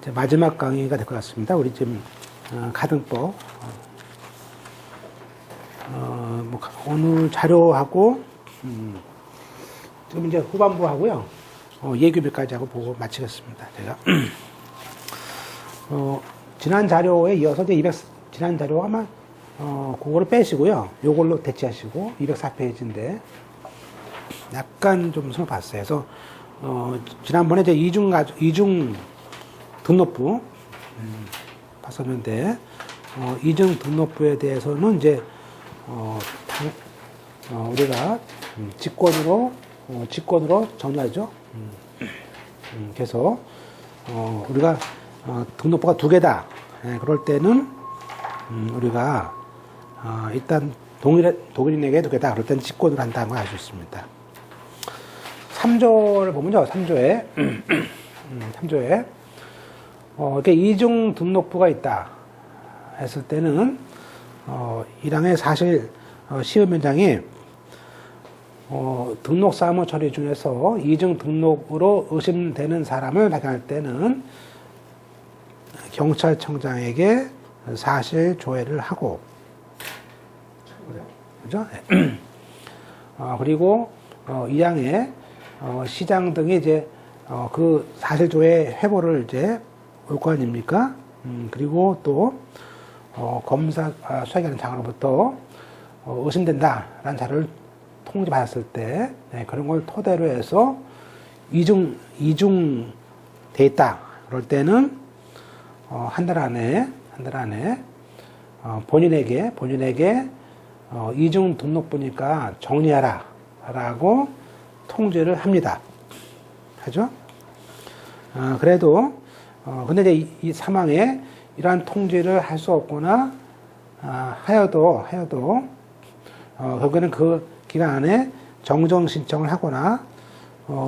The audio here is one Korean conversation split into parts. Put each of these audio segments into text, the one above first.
이제 마지막 강의가 될 것 같습니다. 우리 지금 가등법 뭐 오늘 자료하고 지금 이제 후반부 하고요. 예규비까지 하고 보고 마치겠습니다. 제가 지난 자료에 이어서 이제 지난 자료가 아마 그거를 빼시고요. 요걸로 대체하시고 204페이지인데 약간 좀 손을 봤어요. 그래서 지난번에 이제 이중 등록부 봤었는데 이중 등록부에 대해서는 이제 우리가 직권으로 정리하죠. 그래서 우리가 등록부가 두 개다. 그럴 때는 우리가 일단 독일인에게 두 개다. 그럴 때는 직권으로 한다는 걸 알 수 있습니다. 3조를 보면요. 3조에 3조에 이렇게 이중 등록부가 있다 했을 때는 1항의 사실 시험 현장이 등록 사무 처리 중에서 이중 등록으로 의심되는 사람을 발견할 때는 경찰청장에게 사실 조회를 하고, 그죠? 그리고 2항에 시장 등이 이제 그 사실 조회 회보를 이제 올 거 아닙니까? 그리고 또 검사 수사기관 장으로부터 의심된다라는 자료를 통지받았을 때 그런 걸 토대로 해서 이중 돼 있다. 그럴 때는 한 달 안에 본인에게 이중 등록부니까 정리하라라고 통지를 합니다. 하죠? 그래도 근데 이제 이 상황에 이러한 통지를 할 수 없거나 하여도 결국에는 그 기간 안에 정정 신청을 하거나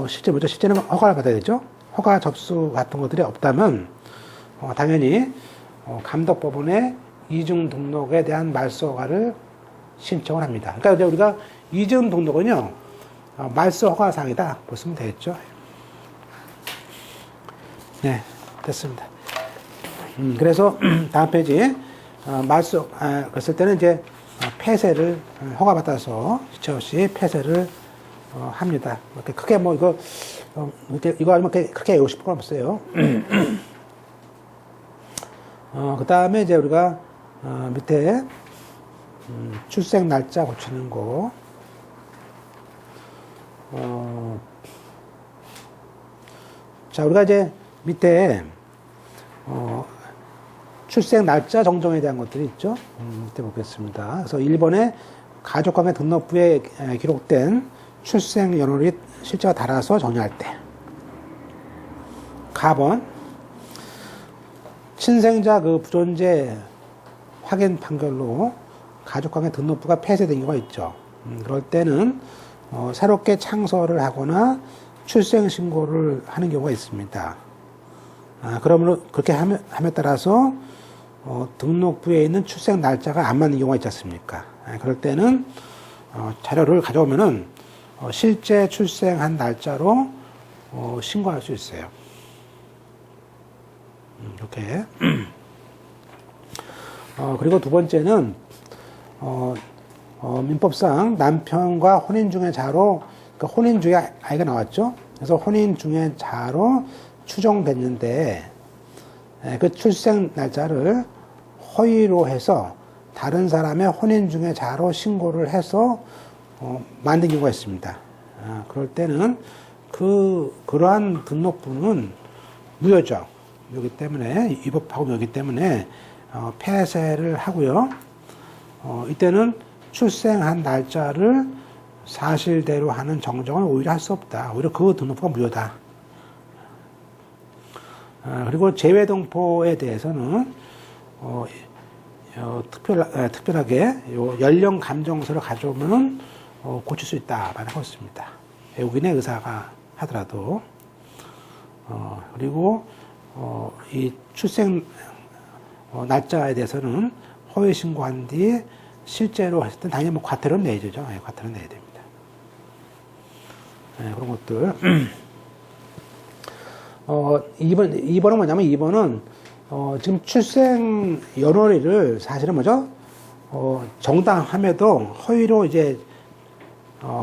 실제는 허가를 받아야 되죠. 허가 접수 같은 것들이 없다면 당연히 감독법원에 이중 등록에 대한 말소 허가를 신청을 합니다. 그러니까 이제 우리가 이중 등록은요 말소 허가 사항이다 보시면 되겠죠. 네, 됐습니다. 그래서 다음 페이지 말소 그랬을 때는 이제 폐쇄를 허가받아서 지체 없이 폐쇄를 합니다. 이렇게 크게 뭐 이거 아니면 그렇게 외우고 싶은 건 없어요. 그 다음에 이제 우리가 밑에 출생 날짜 고치는 거. 자, 우리가 이제 밑에 출생 날짜 정정에 대한 것들이 있죠. 밑에 보겠습니다. 그래서 1번에 가족관계 등록부에 기록된 출생 연월이 실제와 달아서 정리할 때. 가번 친생자 그 부존재 확인 판결로 가족관계 등록부가 폐쇄된 경우가 있죠. 그럴 때는 새롭게 창설을 하거나 출생 신고를 하는 경우가 있습니다. 그러므로 그렇게 함에 따라서 등록부에 있는 출생 날짜가 안 맞는 경우가 있지 않습니까? 그럴 때는 자료를 가져오면은 실제 출생한 날짜로 신고할 수 있어요. 이렇게. 그리고 두 번째는 민법상 남편과 혼인중개자로 그러니까 혼인중개 아이가 나왔죠. 그래서 혼인중개자로 추정됐는데 그 출생 날짜를 허위로 해서 다른 사람의 혼인중개자로 신고를 해서 만든 경우가 있습니다. 그럴 때는 그러한 등록부는 무효죠. 무효이기 때문에 위법하고 무효이기 때문에 폐쇄를 하고요. 이때는 출생한 날짜를 사실대로 하는 정정을 오히려 할 수 없다. 오히려 그 등록부가 무효다. 그리고 재외동포에 대해서는 특별하게 연령 감정서를 가져오면 고칠 수 있다 말하고 있습니다. 외국인의 의사가 하더라도. 그리고 이 출생 날짜에 대해서는 허위 신고한 뒤에 실제로 했을 때 당연히 뭐 과태료는 내야 되죠. 과태료는 내야 됩니다. 그런 것들. 2번은 뭐냐면 2번은 지금 출생 연월일을 사실은 뭐죠? 정당함에도 허위로 이제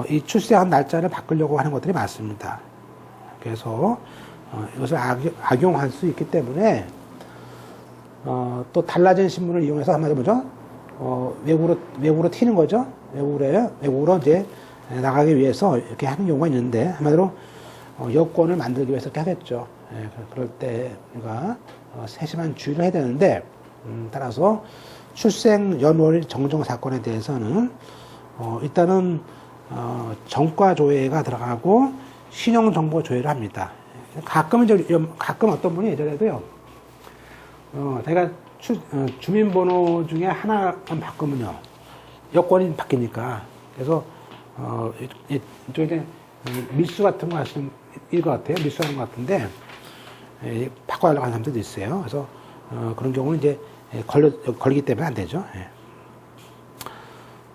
이 출생한 날짜를 바꾸려고 하는 것들이 많습니다. 그래서 이것을 악용할 수 있기 때문에 또 달라진 신문을 이용해서 한마디로 뭐죠? 외국으로 튀는 거죠. 외국으로 이제 나가기 위해서 이렇게 하는 경우가 있는데 한마디로 여권을 만들기 위해서 이렇게 하겠죠. 예, 그럴 때 우리가 세심한 주의를 해야 되는데 따라서 출생 연월 정정 사건에 대해서는 일단은 정과 조회가 들어가고 신용 정보 조회를 합니다. 가끔 어떤 분이 예전에도요. 제가 주민번호 중에 하나만 바꾸면요 여권이 바뀌니까 그래서 이쪽에 밀수 같은 거 하시는 일 것 같아요. 밀수하는 것 같은데 바꿔달라고 하는 사람들도 있어요. 그래서 그런 경우는 이제 걸리기 때문에 안 되죠.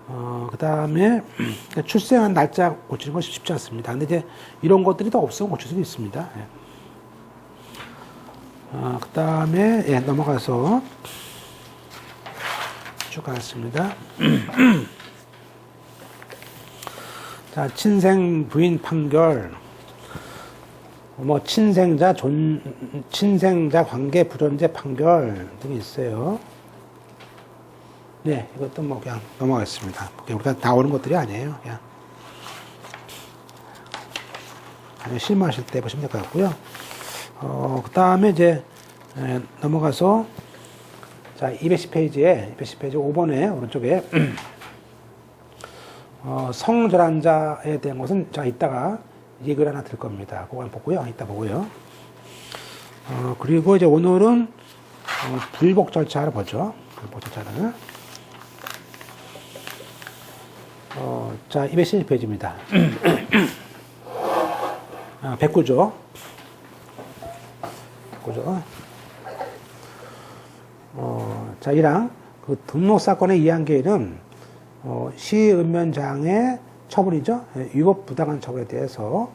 그 다음에 출생한 날짜 고치는 건 쉽지 않습니다. 근데 이제 이런 것들이 더 없으면 고칠 수도 있습니다. 그 다음에 넘어가서 쭉 가겠습니다. 자, 친생 부인 판결, 친생자 관계 불존재 판결 등이 있어요. 네, 이것도 그냥 넘어가겠습니다. 우리가 나오는 것들이 아니에요. 그냥 실무하실 때 보시면 될 것 같고요. 그 다음에 이제 넘어가서 자 210페이지 5번에 오른쪽에 성절환자에 대한 것은 제가 이따가 얘기를 하나 드릴 겁니다. 그거 보고요. 이따 보고요. 그리고 이제 오늘은 불복 절차를 보죠. 불복 절차를. 자 212페이지입니다. 109조. 자, 1항. 그 등록 사건의 이항계는 시읍면장의 처분이죠. 위법 부당한 처분에 대해서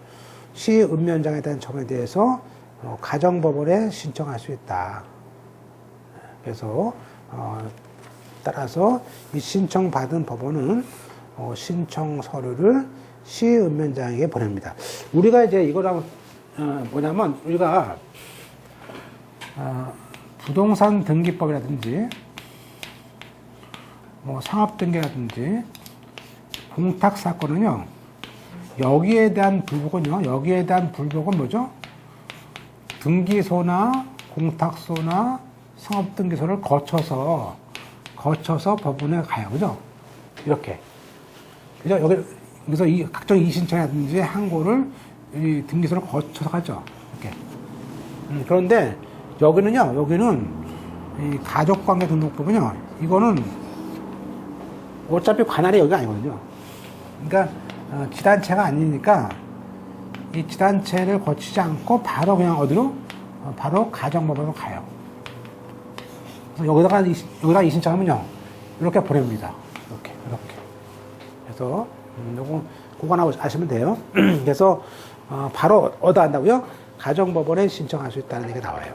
시읍면장에 대한 처분에 대해서 가정법원에 신청할 수 있다. 그래서 따라서 이 신청받은 법원은 신청 서류를 시읍면장에게 보냅니다. 우리가 이제 이거랑 뭐냐면 우리가 부동산 등기법이라든지 상업등기라든지 공탁사건은요 여기에 대한 불복은 뭐죠? 등기소나 공탁소나 상업등기소를 거쳐서 법원에 가요. 그죠? 이렇게. 그죠? 그래서 각종 이의신청이라든지 항고를 이 등기소를 거쳐서 가죠. 이렇게. 그런데 여기는 이 가족관계 등록법은요, 이거는 어차피 관할이 여기가 아니거든요. 그러니까 지단체가 아니니까 이 지단체를 거치지 않고 바로 그냥 어디로? 바로 가정법원으로 가요. 그래서 여기다가 이신청하면요, 이렇게 보냅니다. 이렇게. 그래서 그거 하나 아시면 돼요. 그래서 바로 어디다 한다고요? 가정법원에 신청할 수 있다는 얘기가 나와요.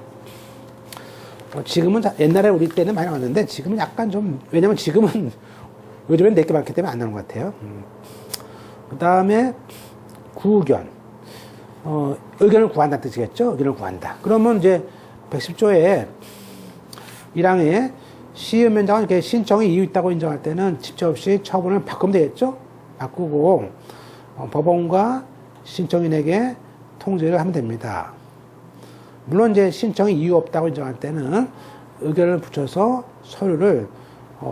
지금은 옛날에 우리 때는 많이 나왔는데 지금은 약간 좀, 왜냐면 지금은 요즘엔 내게 많기 때문에 안 나오는 것 같아요. 그 다음에 구의견. 의견을 구한다는 뜻이겠죠? 의견을 구한다. 그러면 이제 110조에 1항에 시의면장은 이렇게 신청이 이유 있다고 인정할 때는 집체 없이 처분을 바꾸면 되겠죠? 바꾸고 법원과 신청인에게 통지를 하면 됩니다. 물론 이제 신청이 이유 없다고 인정할 때는 의견을 붙여서 서류를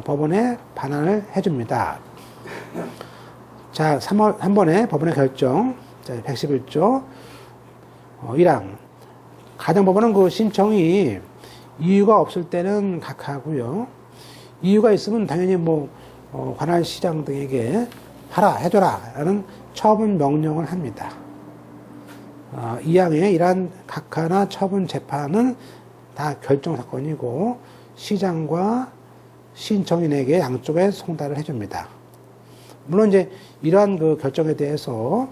법원에 반환을 해줍니다. 자, 3번 번에 법원의 결정. 자, 111조 1항. 가정법원은 그 신청이 이유가 없을 때는 각하고요. 이유가 있으면 당연히 관할 시장 등에게 해줘라 라는 처분 명령을 합니다. 이 항의 이러한 각하나 처분 재판은 다 결정 사건이고 시장과 신청인에게 양쪽에 송달을 해줍니다. 물론 이제 이러한 그 결정에 대해서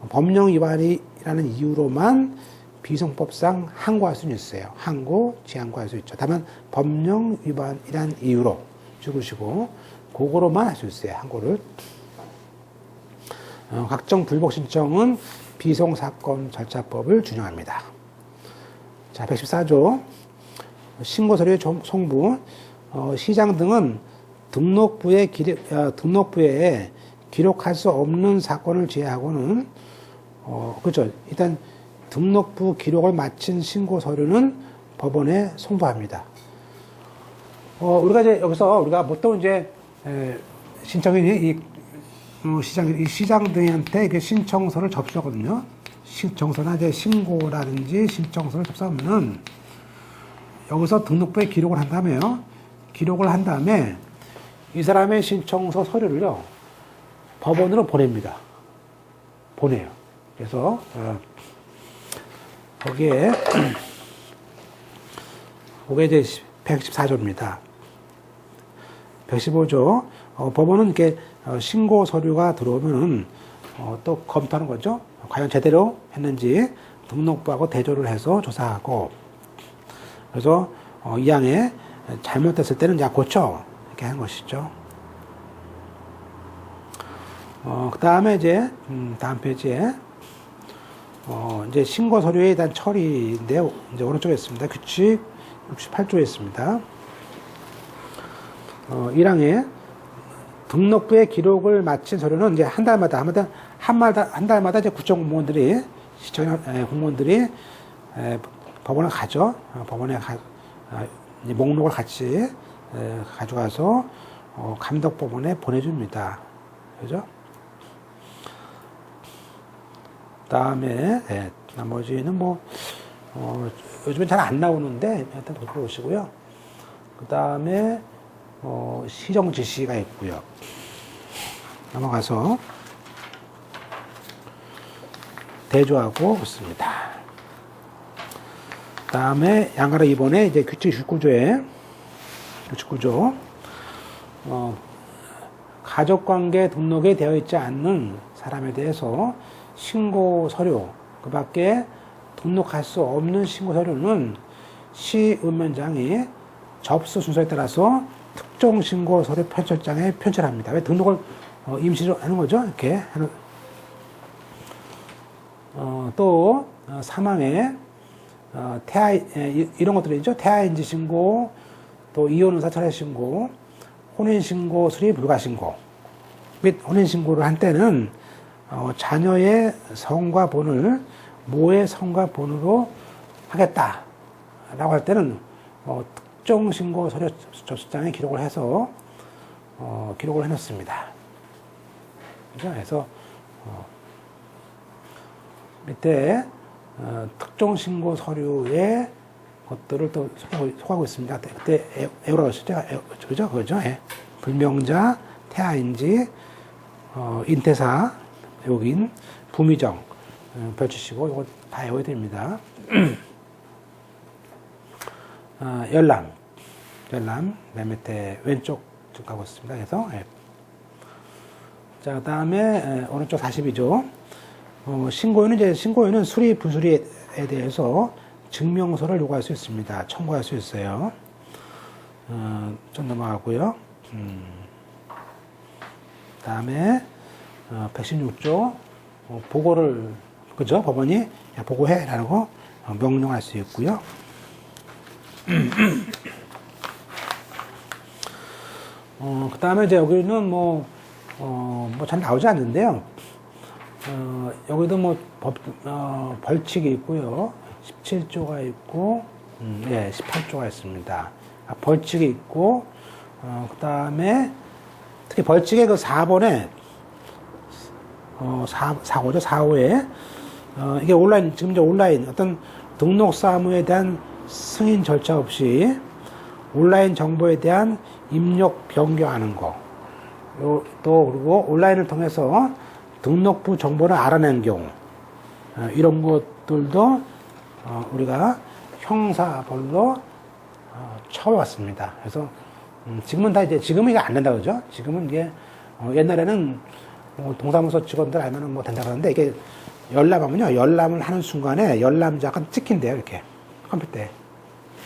법령 위반이라는 이유로만 비송법상 항고할 수는 있어요. 항고, 지항고할 수 있죠. 다만 법령 위반이란 이유로 죽으시고 그거로만 할 수 있어요. 항고를. 각종 불복 신청은 비송사건 절차법을 준용합니다. 자, 114조 신고서류의 송부. 시장 등은 등록부에 기록할 수 없는 사건을 제외하고는 그렇죠. 일단 등록부 기록을 마친 신고 서류는 법원에 송부합니다. 우리가 이제 여기서 우리가 보통 이제 신청인이 이 시장 등한테 이렇게 신청서를 접수하거든요. 신청서나 이제 신고라든지 신청서를 접수하면은 여기서 등록부에 기록을 한다며요. 기록을 한 다음에 이 사람의 신청서 서류를요 법원으로 보냅니다. 보내요. 그래서 거기에 그게 이제 114조입니다. 115조 법원은 이렇게 신고 서류가 들어오면은 또 검토하는 거죠. 과연 제대로 했는지 등록부하고 대조를 해서 조사하고 그래서 이 항에 잘못됐을 때는 야 고쳐 이렇게 하는 것이죠. 그 다음에 이제 다음 페이지에 이제 신고 서류에 대한 처리인데 이제 오른쪽에 있습니다. 규칙 68조에 있습니다. 1항에 등록부에 기록을 마친 서류는 이제 한 달마다 이제 구청 공무원들이 시청 공무원들이 법원에 가죠. 법원에 이제 목록을 같이 가져가서 감독법원에 보내줍니다. 그죠? 다음에 나머지는 뭐 요즘엔 잘 안 나오는데 일단 보시고요. 그 다음에 시정 지시가 있고요. 넘어가서 대조하고 있습니다. 다음에 양가로 2번에 이제 규칙 69조 가족관계 등록에 되어 있지 않는 사람에 대해서 신고 서류 그 밖에 등록할 수 없는 신고 서류는 시읍면장이 접수 순서에 따라서 특정 신고 서류 편철장에 편철합니다. 왜 등록을 임시로 하는 거죠? 이렇게 또 사망에 태아 이런 것들이죠. 태아인지 신고, 또 이혼 의사 철회 신고, 혼인 신고, 수리 불가 신고 및 혼인 신고를 한 때는 자녀의 성과 본을 모의 성과 본으로 하겠다라고 할 때는 특정 신고 서류 접수장에 기록을 해서 기록을 해놓습니다. 그래서 밑에 특정 신고 서류의 것들을 또 소개하고 있습니다. 그때 에오라고 했었죠? 그죠? 그죠? 예. 불명자, 태아인지, 인태사, 여긴, 부미정, 별치시고, 이거 다 외워야 됩니다. 열람, 맨 밑에 왼쪽 쭉 가고 있습니다. 그래서, 예. 자, 그 다음에, 오른쪽 42조. 신고인은 수리, 부수리에 대해서 증명서를 요구할 수 있습니다. 청구할 수 있어요. 좀 넘어가고요. 다음에 116조 보고를 그죠? 법원이 보고해라고 명령할 수 있고요. 그 다음에 이제 여기는 뭐 잘 나오지 않는데요. 여기도 벌칙이 있고요. 17조가 있고, 18조가 있습니다. 벌칙이 있고, 그 다음에, 특히 벌칙의 그 4번에, 4호죠, 4호에, 이게 지금 이제 온라인, 어떤 등록 사무에 대한 승인 절차 없이 온라인 정보에 대한 입력 변경하는 거, 또, 그리고 온라인을 통해서 등록부 정보를 알아낸 경우, 이런 것들도 우리가 형사벌로 처해왔습니다. 그래서 지금은 이게 안 된다 그러죠. 지금은 이게 옛날에는 동사무소 직원들 알면은 뭐 된다 그러는데 이게 열람하면요. 열람을 하는 순간에 열람자가 찍힌대요. 이렇게 컴퓨터에.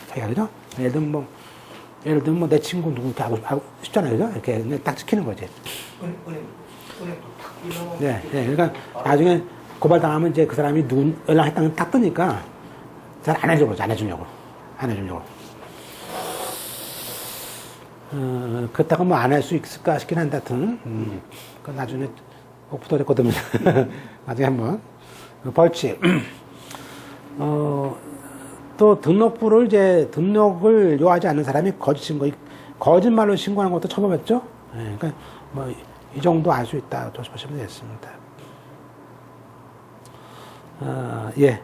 자기가 그죠? 예를 들면 뭐 내 친구 누구 이렇게 하고 싶잖아요. 그죠? 이렇게 그냥 딱 찍히는 거지. 네, 네. 그러니까 나중에 고발당하면 이제 그 사람이 누구 연락했다는 딱 뜨니까 잘 안 해주려고, 안 해주려고. 그렇다고 뭐 안 할 수 있을까 싶긴 한데, 하여튼, 그 나중에 꼭 붙어졌거든요. 나중에 한번. 벌칙. 또 등록을 요하지 않는 사람이 거짓말로 신고하는 것도 처벌했죠? 네, 그러니까 뭐, 이 정도 알 수 있다. 조심하시면 되겠습니다. 예.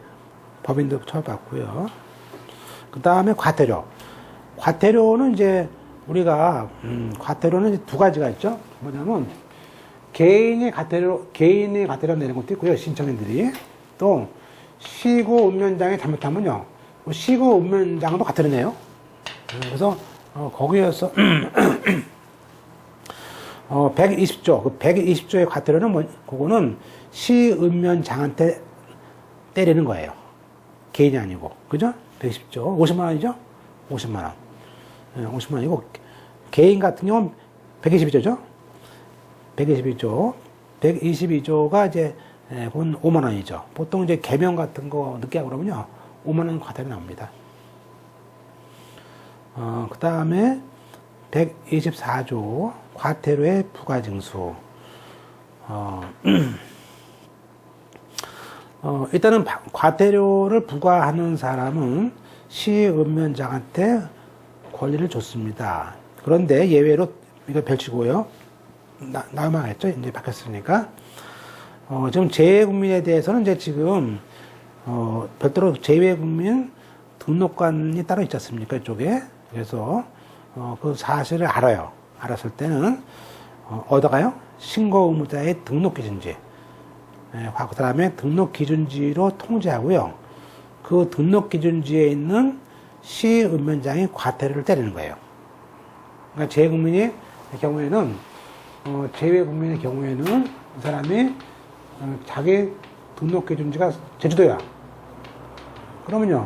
법인도 처벌받고요. 그 다음에 과태료. 과태료는 이제 우리가, 과태료는 이제 두 가지가 있죠. 뭐냐면, 개인의 과태료 내는 것도 있고요. 신청인들이. 또, 시구 읍면장이 잘못하면요. 시구 읍면장도 과태료 내요. 그래서, 거기에서, 120조, 그 120조의 과태료는 그거는 시읍면장한테 때리는 거예요. 개인이 아니고. 그죠? 120조. 50만 원이죠? 50만 원. 50만 원이고, 개인 같은 경우는 122조죠? 122조. 122조가 이제, 그건 5만 원이죠. 보통 이제 개명 같은 거 늦게 하고 그러면요. 5만 원 과태료 나옵니다. 그 다음에 124조. 과태료의 부과징수. 일단은 과태료를 부과하는 사람은 시읍면장한테 권리를 줬습니다. 그런데 예외로 이거 별치고요. 나만 했죠? 이제 바뀌었으니까. 지금 재외국민에 대해서는 이제 지금 별도로 재외국민 등록관이 따로 있지 않습니까? 이쪽에. 그래서 그 사실을 알아요. 알았을 때는 어디가요? 신고 의무자의 등록기준지. 그 다음에 등록기준지로 통지하고요. 그 등록기준지에 있는 시읍면장이 과태료를 때리는 거예요. 그러니까 재외국민의 경우에는 그 사람이 자기 등록기준지가 제주도야. 그러면요,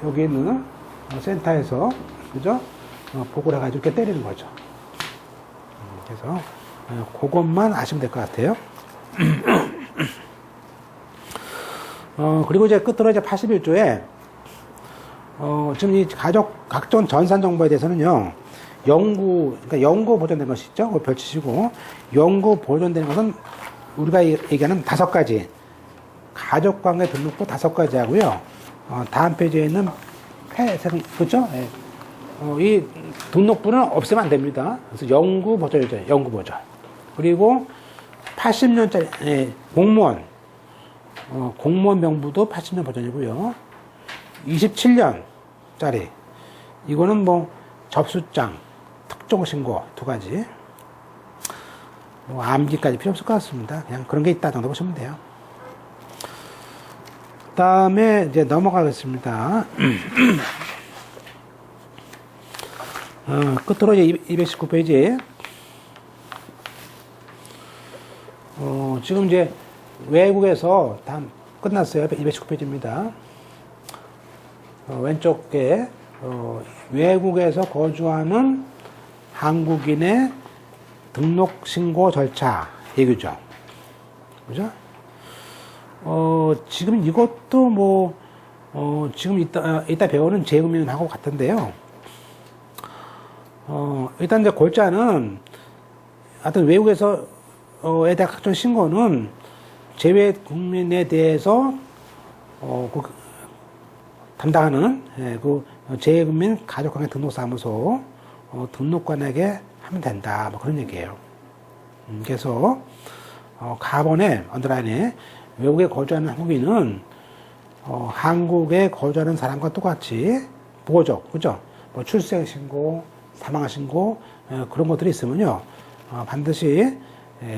여기 있는 센터에서, 그죠? 보고를 해가지고 이렇게 때리는 거죠. 그래서, 그것만 아시면 될 것 같아요. 그리고 이제 끝으로 이제 81조에, 지금 이 각종 전산 정보에 대해서는요, 영구 보존된 것이 있죠? 그걸 별치시고, 영구 보존되는 것은 우리가 얘기하는 5가지. 가족관계 등록부 5가지 하고요. 다음 페이지에 있는 그렇죠? 예. 이 등록부는 없애면 안 됩니다. 그래서 영구 보존이죠. 영구 보존. 그리고 80년짜리 공무원 명부도 80년 보존이고요. 27년짜리 이거는 뭐 접수장, 특종신고 2가지. 뭐 암기까지 필요 없을 것 같습니다. 그냥 그런 게 있다 정도 보시면 돼요. 그 다음에 이제 넘어가겠습니다. 끝으로 이제 219페이지. 지금 이제 외국에서 다 끝났어요. 219페이지입니다. 왼쪽에, 외국에서 거주하는 한국인의 등록신고 절차 얘기죠. 그죠? 지금 이것도 뭐, 지금 이따 배우는 재국민하고 같은데요. 일단 이제 골자는, 하여튼 외국에서, 에 대한 각종 신고는 재외국민에 대해서, 담당하는, 그 재외국민 가족관계 등록사무소, 등록관에게 하면 된다. 뭐 그런 얘기예요. 그래서, 가번에, 언더라인에, 외국에 거주하는 한국인은, 한국에 거주하는 사람과 똑같이, 보호적, 그죠? 뭐 출생신고, 사망신고, 그런 것들이 있으면요, 반드시,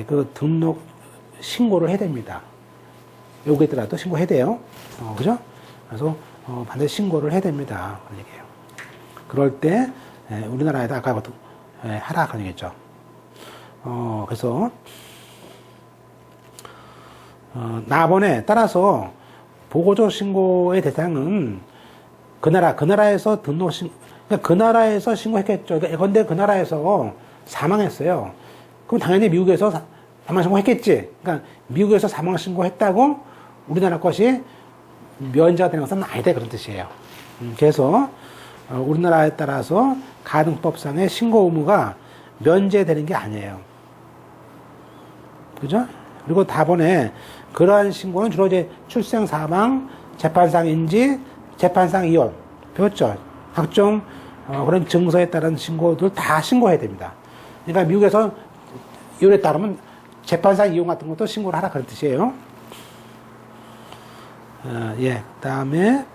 그 등록, 신고를 해야 됩니다. 외국에 있더라도 신고해야 돼요. 그죠? 그래서, 반드시 신고를 해야 됩니다. 그런 얘기예요. 그럴 때, 우리나라에다 아까 하라 그런 얘기죠. 그래서, 나번에 따라서 보고조 신고의 대상은 그 나라에서 그러니까 그 나라에서 신고했겠죠. 근데 그 나라에서 사망했어요. 그럼 당연히 미국에서 사망 신고했겠지. 그러니까 미국에서 사망 신고했다고 우리나라 것이 면제가 되는 것은 아니다. 그런 뜻이에요. 그래서 우리나라에 따라서 가등법상의 신고 의무가 면제되는 게 아니에요. 그죠? 그리고 다번에 그러한 신고는 주로 이제 출생, 사망, 재판상 인지, 재판상 이혼 배웠죠? 각종 그런 증서에 따른 신고들 다 신고해야 됩니다. 그러니까 미국에서 이혼에 따르면 재판상 이혼 같은 것도 신고를 하라 그런 뜻이에요. 예, 그다음에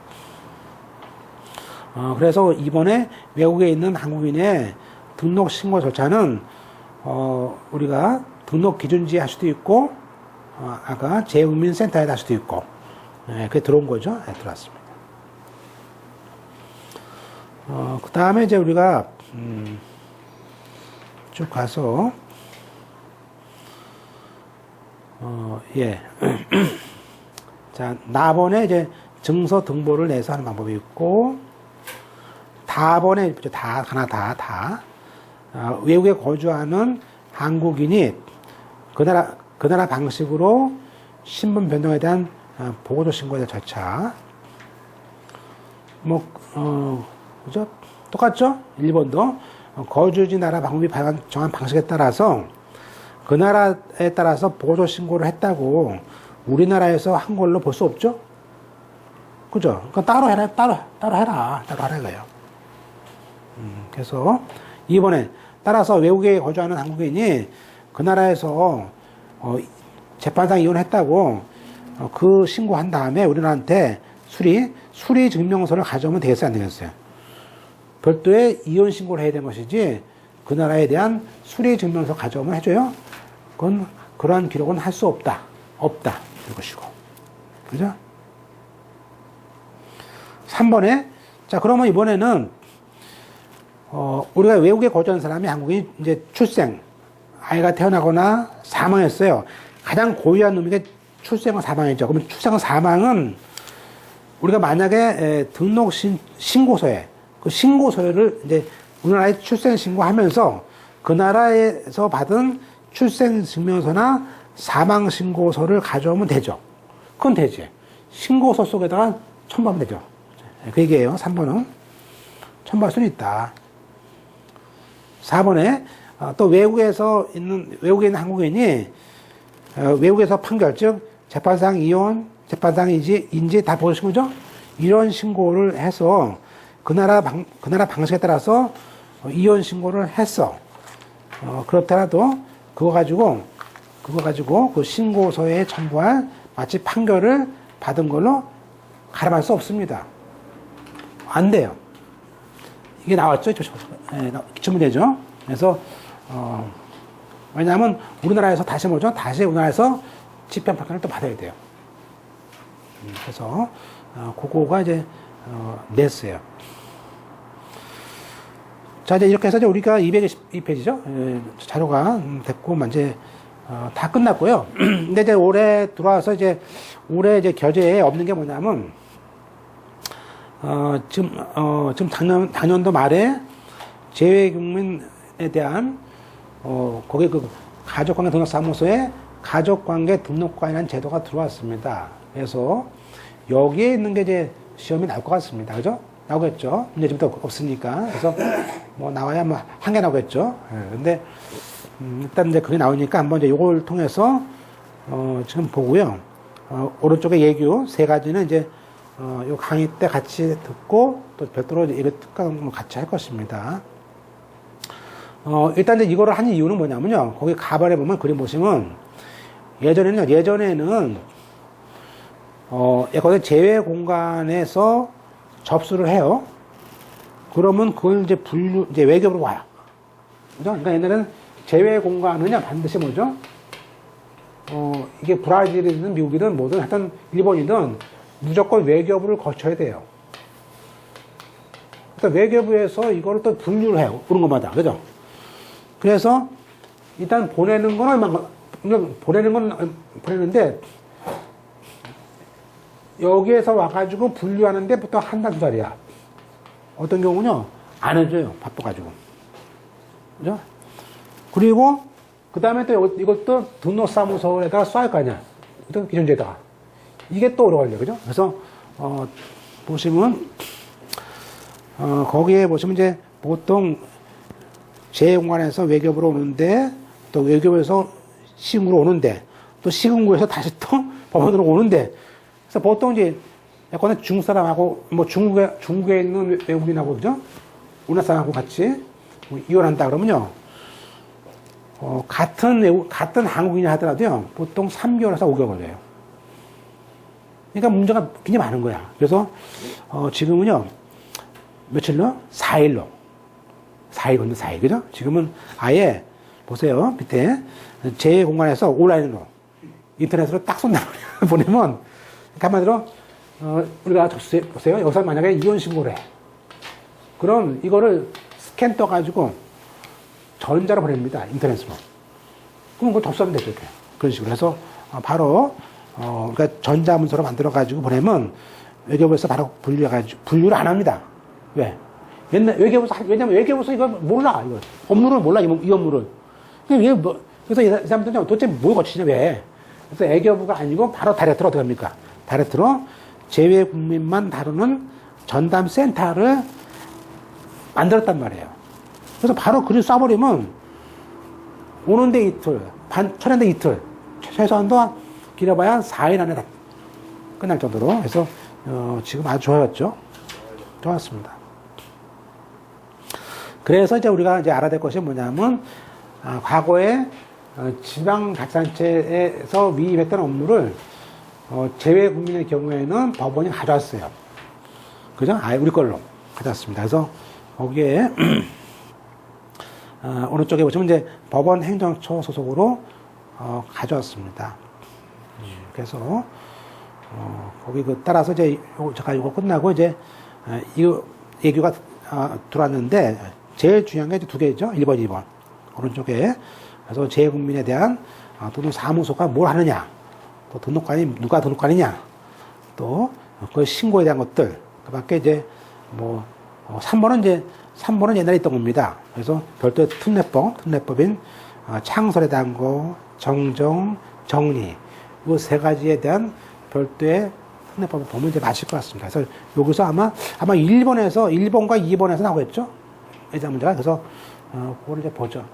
그래서 이번에 외국에 있는 한국인의 등록 신고 절차는 우리가 등록 기준지에 할 수도 있고 아까 재국민센터에 할 수도 있고 그게 들어온 거죠. 네, 들어왔습니다. 그 다음에 이제 우리가 쭉 가서 예. 자, 나번에 이제 증서 등본을 내서 하는 방법이 있고, 다번에, 외국에 거주하는 한국인이 그 나라 방식으로 신분 변동에 대한 보고조 신고에 대한 절차. 그죠? 똑같죠? 1번도. 거주지 나라 방법이 정한 방식에 따라서 그 나라에 따라서 보고조 신고를 했다고 우리나라에서 한 걸로 볼 수 없죠? 그죠? 그건 따로 해라 이거예요. 그래서 이번에 따라서 외국에 거주하는 한국인이 그 나라에서 재판상 이혼했다고 그 신고한 다음에 우리나라한테 수리 증명서를 가져오면 되겠어요, 안 되겠어요? 별도의 이혼 신고를 해야 되는 것이지 그 나라에 대한 수리 증명서 가져오면 해줘요? 그건 그러한 기록은 할 수 없다. 이것이고. 그죠? 3번에, 자, 그러면 이번에는, 우리가 외국에 거주하는 사람이 한국인 이제 아이가 태어나거나 사망했어요. 가장 고유한 놈이 출생과 사망이죠. 그러면 출생과 사망은 우리가 만약에 등록 신고서에, 그 신고서를 이제 우리나라에 출생 신고하면서 그 나라에서 받은 출생 증명서나 사망 신고서를 가져오면 되죠. 그건 되지. 신고서 속에다가 첨부하면 되죠. 그 얘기예요. 3번은. 첨부할 수는 있다. 4번에 또 외국에 있는 한국인이 외국에서 판결, 즉 재판상 이혼, 재판상 인지 다 보신 거죠? 이런 신고를 해서 그 나라 방식에 따라서 이혼 신고를 했어. 그렇더라도 그거 가지고 그 신고서에 첨부할 마치 판결을 받은 걸로 가름할 수 없습니다. 안 돼요. 이게 나왔죠? 기출문제죠. 그래서 왜냐하면 우리나라에서 다시 우리나라에서 집행 판결을 또 받아야 돼요. 그래서 그거가 이제 냈어요. 자, 이제 이렇게 해서 이제 우리가 222페이지죠. 자료가 됐고, 이제, 다 끝났고요. 근데 이제 올해 들어와서 올해 겨제에 없는 게 뭐냐면, 지금 작년도 말에 재외국민에 대한, 거기 가족관계 등록사무소에 가족관계 등록관이라는 제도가 들어왔습니다. 그래서 여기에 있는 게 이제 시험이 나올 것 같습니다. 그죠? 나오겠죠. 이제 지금부터 없으니까. 그래서 나와야 한 개 나오겠죠. 근데 일단 이제 그게 나오니까 한번 이제 요걸 통해서 지금 보고요. 오른쪽에 예규 3가지는 이제 요 강의 때 같이 듣고 또 별도로 이거 특강 같이 할 것입니다. 일단 이제 이거를 한 이유는 뭐냐면요. 거기 가발에 보면 그림 보시면 예전에는 예컨대 제외 공간에서 접수를 해요. 그러면 그걸 이제 외교부로 와요. 그죠? 그러니까 옛날에는 제외 공간은요, 반드시 뭐죠? 이게 브라질이든 미국이든 뭐든 하여튼 일본이든 무조건 외교부를 거쳐야 돼요. 그러니까 외교부에서 이거를 또 분류를 해요. 그런 것마다. 그죠? 그래서 일단 보내는 건 보내는 건 보내는데, 여기에서 와가지고 분류하는데 보통 한 달, 두 달이야. 어떤 경우는요, 안 해줘요. 바빠가지고. 그죠? 그리고, 그 다음에 또 이것도 등록사무소에다가 쏴야 할 거 아니야. 또 기존지에다가. 이게 또 오래 걸려. 그죠? 그래서, 보시면, 거기에 보시면 이제 보통 재공관에서 외교부로 오는데, 또 외교부에서 시군구로 오는데, 또 시군구에서 다시 또 법원으로 오는데, 그래서 보통 이제, 예컨대 중국 사람하고, 뭐 중국에 있는 외국인하고, 그죠? 우리나라 사람하고 같이 이혼한다 그러면요, 같은 한국인이 하더라도요, 보통 3개월에서 5개월 걸려요. 그러니까 문제가 굉장히 많은 거야. 그래서, 지금은요, 며칠로? 4일로. 4일 건너 4일. 그죠? 지금은 아예, 보세요. 밑에, 제 공간에서 온라인으로, 인터넷으로 딱 쏜다. 보내면, 한마디로, 우리가 보세요. 여기서 만약에 이혼 신고를 해. 그럼 이거를 스캔 떠가지고 전자로 보냅니다. 인터넷으로. 그럼 그걸 접수하면 되죠. 이렇게. 그런 식으로 해서 바로, 그러니까 전자문서로 만들어가지고 보내면 외교부에서 바로 분류를 안 합니다. 왜? 왜냐면 외교부에서 이거 몰라. 이거. 업무를 몰라. 이 업무를. 그래서 이 사람들은 도대체 뭘 거치냐, 왜? 그래서 외교부가 아니고 바로 다이렉트로 어떻게 합니까? 다이렉트로 제외 국민만 다루는 전담 센터를 만들었단 말이에요. 그래서 바로 글을 쏴버리면 오는데 이틀, 천연데 이틀, 최소한도 길어봐야 4일 안에 다 끝날 정도로 해서 지금 아주 좋아졌죠. 좋았습니다. 그래서 이제 우리가 이제 알아야 될 것이 뭐냐면 과거에 지방자치단체에서 위임했던 업무를 제외 국민의 경우에는 법원이 가져왔어요. 그죠? 우리 걸로 가져왔습니다. 그래서 거기에 어느 쪽에 보시면 이제 법원 행정처 소속으로 가져왔습니다. 그래서 거기 따라서 이제 제가 이거 끝나고 이제 이 얘기가 들어왔는데 제일 중요한 게 두 개죠. 1번, 2번. 오른쪽에. 그래서 재국민에 대한 또는 사무소가 뭘 하느냐. 또 등록관이 누가 등록관이냐. 또 그 신고에 대한 것들. 그 밖에 이제 3번은 옛날에 있던 겁니다. 그래서 별도의 특례법인 창설에 대한 거, 정정, 정리. 이 세 가지에 대한 별도의 특례법을 보면 이제 맞을 것 같습니다. 그래서 여기서 아마 1번과 2번에서 나오겠죠? 예자 문제가. 그래서 그거를 이제 보죠.